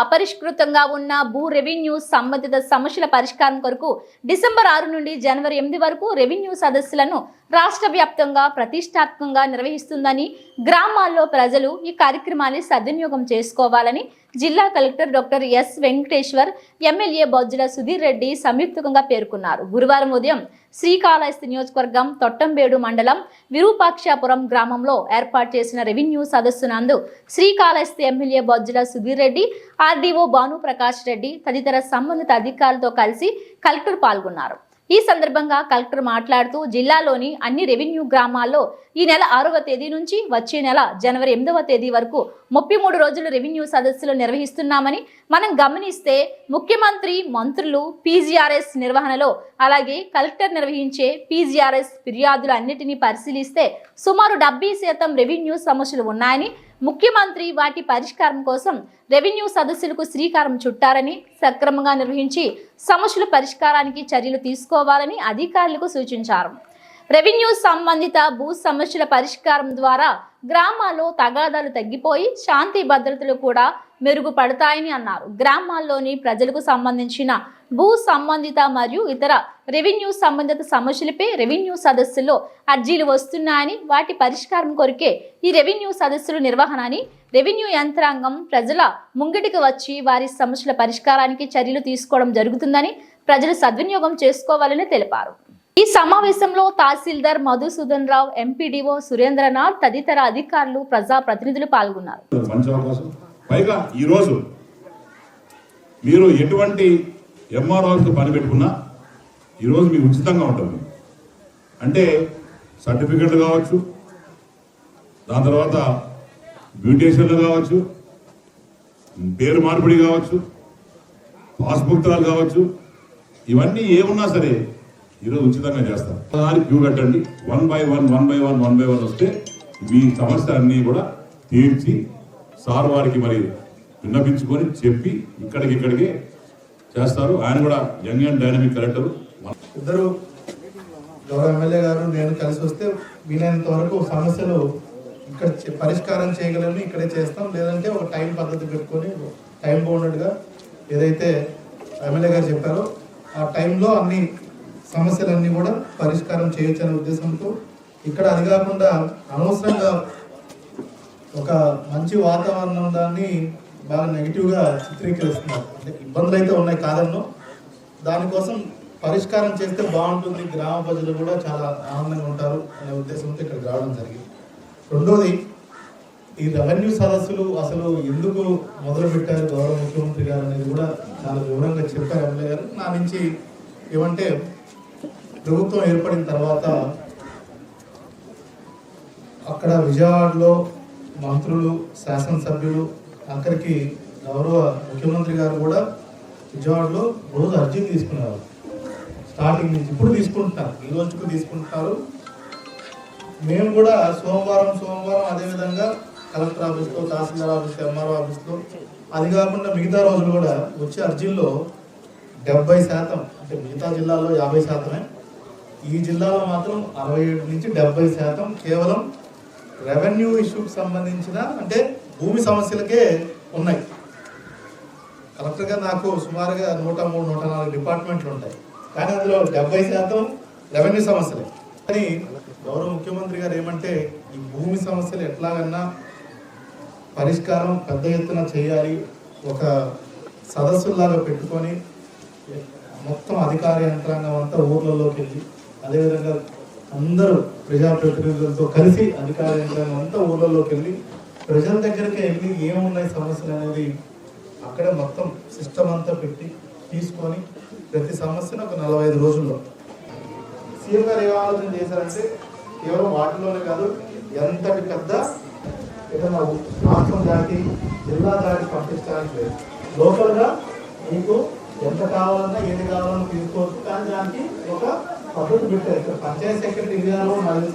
అపరిష్కృతంగా ఉన్న భూ రెవెన్యూ సంబంధిత సమస్యల పరిష్కారం కొరకు డిసెంబర్ 6 నుండి జనవరి 8 వరకు రెవెన్యూ సదస్సులను రాష్ట్ర వ్యాప్తంగా ప్రతిష్టాత్మకంగా నిర్వహిస్తుందని, గ్రామాల్లో ప్రజలు ఈ కార్యక్రమాన్ని సద్వినియోగం చేసుకోవాలని జిల్లా collector doctor yes Venkateshwar, MLA Bojjala Sudheer Reddy సంయుక్తంగా పేర్కొన్నారు. గురువారం ఉదయం శ్రీకాళహస్తి నియోజకవర్గం తొట్టంబేడు మండలం విరూపాక్షపురం గ్రామంలో ఏర్పాటు చేసిన రెవెన్యూ సదస్సు నందు శ్రీకాళహస్తి ఎమ్మెల్యే బొజ్జల సుధీర్ రెడ్డి, ఆర్డీఓ భానుప్రకాష్ రెడ్డి తదితర సంబంధిత అధికారులతో కలిసి కలెక్టర్ పాల్గొన్నారు. ఈ సందర్భంగా కలెక్టర్ మాట్లాడుతూ జిల్లాలోని అన్ని రెవెన్యూ గ్రామాల్లో ఈ నెల 6వ తేదీ నుంచి వచ్చే నెల జనవరి 8వ తేదీ వరకు 33 రోజులు రెవెన్యూ సదస్సులు నిర్వహిస్తున్నామని మనం గమనిస్తే ముఖ్యమంత్రి, మంత్రులు పీజీఆర్ఎస్ నిర్వహణలో అలాగే కలెక్టర్ నిర్వహించే పీజీఆర్ఎస్ ఫిర్యాదులు అన్నిటినీ పరిశీలిస్తే సుమారు 70% రెవెన్యూ సమస్యలు ఉన్నాయని, ముఖ్యమంత్రి వాటి పరిష్కారం కోసం రెవెన్యూ సదస్సులకు శ్రీకారం చుట్టారని, సక్రమంగా నిర్వహించి సమస్యల పరిష్కారానికి చర్యలు తీసుకోవాలని అధికారులకు సూచించారు. రెవెన్యూ సంబంధిత భూ సమస్యల పరిష్కారం ద్వారా గ్రామాల్లో తగాదాలు తగ్గిపోయి శాంతి భద్రతలు కూడా మెరుగుపడతాయని అన్నారు. గ్రామాల్లోని ప్రజలకు సంబంధించిన భూ సంబంధిత మరియు ఇతర రెవెన్యూ సంబంధిత సమస్యలపై రెవెన్యూ సదస్సుల్లో అర్జీలు వస్తున్నాయని, వాటి పరిష్కారం కొరకే ఈ రెవెన్యూ సదస్సుల నిర్వహణ అని, రెవెన్యూ యంత్రాంగం ప్రజల ముంగిటికి వచ్చి వారి సమస్యల పరిష్కారానికి చర్యలు తీసుకోవడం జరుగుతుందని ప్రజలు సద్వినియోగం చేసుకోవాలని తెలిపారు. ఈ సమావేశంలో తహసీల్దార్ మధుసూదన్ రావు, ఎంపీడీఓ సురేంద్రనాథ్ తదితర అధికారులు, ప్రజాప్రతినిధులు పాల్గొన్నారు. పైగా ఈరోజు మీరు ఎటువంటి ఎంఆర్ఓతో పని పెట్టుకున్నా ఈరోజు మీకు ఉచితంగా ఉంటుంది. అంటే సర్టిఫికెట్లు కావచ్చు, దాని తర్వాత బ్యూటేషన్లు కావచ్చు, పేరు మార్పిడి కావచ్చు, పాస్బుక్లు కావచ్చు, ఇవన్నీ ఏమున్నా సరే ఈరోజు ఉచితంగా చేస్తారు. దానికి క్యూ కట్టండి. 1 by 1 వస్తే మీ సమస్య అన్నీ కూడా తీర్చి సార్ వారికి మరి విన్నపించుకొని చెప్పి ఇక్కడికి చేస్తారు. ఆయన కూడా యంగ్ అండ్ డైనమిక్ కలెక్టర్. ఇద్దరు గౌరవ ఎమ్మెల్యే గారు నేను కలిసి వస్తే వీలైనంత వరకు సమస్యలు ఇక్కడ పరిష్కారం చేయగలని ఇక్కడే చేస్తాం. లేదంటే ఒక టైం పద్ధతి పెట్టుకొని టైం బౌండెడ్గా ఏదైతే ఎమ్మెల్యే గారు చెప్పారో ఆ టైంలో అన్ని సమస్యలన్నీ కూడా పరిష్కారం చేయొచ్చు అనే ఉద్దేశంతో ఇక్కడ అది కాకుండా అనవసరంగా ఒక మంచి వాతావరణం దాన్ని బాగా నెగిటివ్గా చిత్రీకరిస్తున్నారు. అంటే ఇబ్బందులు అయితే ఉన్నాయి కాదన్నో, దానికోసం పరిష్కారం చేస్తే బాగుంటుంది, గ్రామ ప్రజలు కూడా చాలా ఆనందంగా ఉంటారు అనే ఉద్దేశంతో ఇక్కడ రావడం జరిగింది. రెండోది, ఈ రెవెన్యూ సదస్సులు అసలు ఎందుకు మొదలు పెట్టారు గౌరవ ముఖ్యమంత్రి గారు అనేది కూడా చాలా వివరంగా చెప్పారు ఎమ్మెల్యే గారు. నా నుంచి ఏమంటే ప్రభుత్వం ఏర్పడిన తర్వాత అక్కడ విజయవాడలో మంత్రులు, శాసనసభ్యులు, అక్కడికి గౌరవ ముఖ్యమంత్రి గారు కూడా విజయవాడలో రోజు అర్జీలు తీసుకున్నారు. స్టార్టింగ్ నుంచి ఇప్పుడు తీసుకుంటున్నారు, ఈ రోజుకు తీసుకుంటున్నారు. మేము కూడా సోమవారం అదేవిధంగా కలెక్టర్ ఆఫీస్లో, తహసీల్దార్ ఆఫీస్లో, ఎంఆర్ఓ ఆఫీస్లో, అది కాకుండా మిగతా రోజులు కూడా వచ్చే అర్జీల్లో 70%, అంటే మిగతా జిల్లాలో 50%, ఈ జిల్లాలో మాత్రం 67 నుంచి 70% కేవలం రెవెన్యూ ఇష్యూకి సంబంధించిన అంటే భూమి సమస్యలకే ఉన్నాయి. కలెక్టర్గా నాకు సుమారుగా 103-104 డిపార్ట్మెంట్లు ఉంటాయి, కానీ అందులో 70% రెవెన్యూ సమస్యలే. కానీ గౌరవ ముఖ్యమంత్రి గారు ఏమంటే ఈ భూమి సమస్యలు ఎట్లాగన్నా పరిష్కారం పెద్ద ఎత్తున చేయాలి, ఒక సదస్సులాగా పెట్టుకొని మొత్తం అధికార యంత్రాంగం అంతా ఊర్లలోకి వెళ్ళి, అదేవిధంగా అందరూ ప్రజాప్రతినిధులతో కలిసి అధికార యంత్రాంగం అంతా ఊర్లలోకి వెళ్ళి ప్రజల దగ్గరికి వెళ్ళి ఏమున్నాయి సమస్యలు అనేది అక్కడే మొత్తం సిస్టమ్ అంతా పెట్టి తీసుకొని ప్రతి సమస్యను ఒక 45 రోజుల్లో సీఎం గారు ఏ ఆలోచన చేశారంటే కేవలం వాటిలోనే కాదు, ఎంతటి పెద్ద ఏదైనా రాష్ట్రం దాటి జిల్లా దాటి పంపించడానికి లేదు. లోకల్గా మీకు ఎంత కావాలన్నా ఏది కావాలన్నా తీసుకోవచ్చు, కానీ దానికి ఒక పద్ధతి పెట్టారు. ఇక్కడ పంచాయత్ సెక్రటరీ ఇండియాలో నాకు